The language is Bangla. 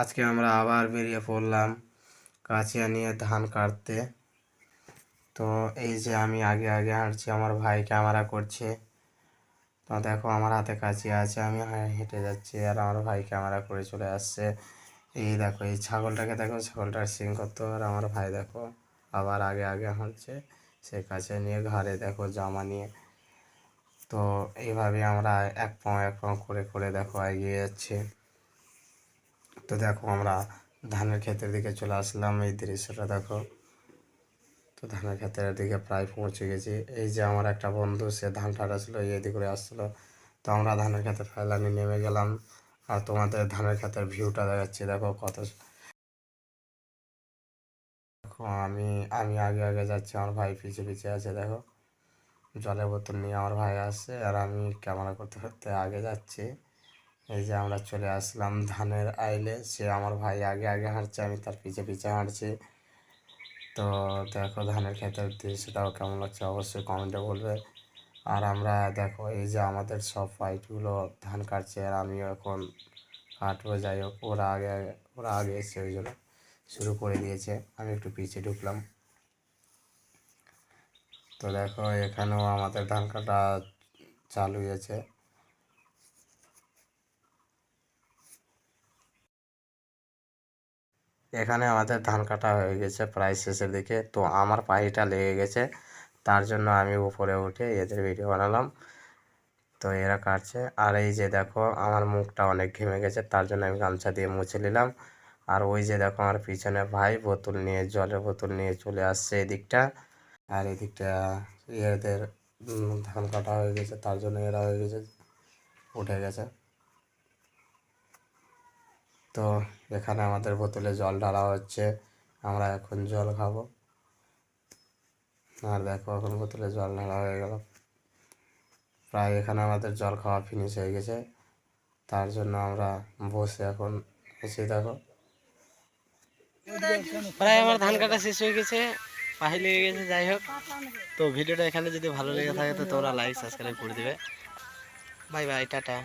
আজকে আমরা আবার বেরিয়ে পড়লাম কাছিয়া নিয়ে ধান কাটতে। তো এই যে আমি আগে আগে হাঁটছি, আমার ভাই ক্যামেরা করছে। তো দেখো আমার হাতে কাছিয়া আছে, আমি হেঁটে যাচ্ছি আর আমার ভাই ক্যামেরা করে চলে আসছে। এই দেখো এই ছাগলটাকে দেখো, ছাগলটার সিং কত, আর আমার ভাই দেখো আবার আগে আগে হাঁটছে, সে কাছিয়া নিয়ে ঘাড়ে দেখো জামা নিয়ে। তো এইভাবে আমরা এক পাও করে করে দেখো এগিয়ে যাচ্ছি। তো দেখো আমরা ধানের ক্ষেতের দিকে চলে আসলাম, এই দৃশ্যটা দেখো। তো ধানের ক্ষেতের দিকে প্রায় পৌঁছে গেছি। এই যে আমার একটা বন্ধু, সে ধান ছিল এদিকে করে আসছিলো। তো আমরা ধানের ক্ষেতের ফাইলানি নেমে গেলাম, আর তোমাদের ধানের ক্ষেতের ভিউটা দেখাচ্ছি দেখো কত। দেখো আমি আমি আগে আগে যাচ্ছি, আমার ভাই পিছিয়ে পিছিয়ে আছে দেখো। জলের বোতল নিয়ে আমার ভাই আসছে, আর আমি ক্যামেরা করতে করতে আগে যাচ্ছি। এই যে আমরা চলে আসলাম ধানের আইলে, সে আমার ভাই আগে আগে হাঁটছে, আমি তার পিছে পিছে হাঁটছি। তো দেখো ধানের ক্ষেতের দৃশ্যটাও কেমন লাগছে অবশ্যই কমেন্টে বলবে। আর আমরা দেখো এই যে আমাদের সব ফাইটগুলো ধান কাটছে, আর আমিও এখন কাটবো। যাই হোক ওরা আগে এসছে, ওই জন্য শুরু করে দিয়েছে, আমি একটু পিছিয়ে ঢুকলাম। তো দেখো এখানেও আমাদের ধান কাটা চালু হয়েছে। এখানে আমাদের ধান কাটা হয়ে গেছে প্রায় শেষের দিকে। তো আমার পাহিটা লেগে গেছে, তার জন্য আমি উপরে উঠে এদের ভিডিও বানালাম। তো এরা কাটছে, আর এই যে দেখো আমার মুখটা অনেক ঘেমে গেছে, তার জন্য আমি গামছা দিয়ে মুছে নিলাম। আর ওই যে দেখো আমার পিছনে ভাই বোতল নিয়ে, জলের বোতল নিয়ে চলে আসছে এদিকটা। আর এদিকটা এদের ধান কাটা হয়ে গেছে, তার জন্য এরা হয়ে গেছে, উঠে গেছে। তো এখানে আমাদের বোতলে জল ঢালা হচ্ছে, আমরা এখন জল খাবো। আর দেখো এখন বোতলে জল ঢালা হয়ে গেল, প্রায় এখানে আমাদের জল খাওয়া ফিনিশ হয়ে গেছে। তার জন্য আমরা বসে এখন এসে দেখো প্রায় আমার ধান কাটা শেষ হয়ে গেছে, পাহি লেগে গেছে। যাই হোক, তো ভিডিওটা এখানে যদি ভালো লেগে থাকে তো তোমরা লাইক সাবস্ক্রাইব করে দিবে। Bye bye, tata.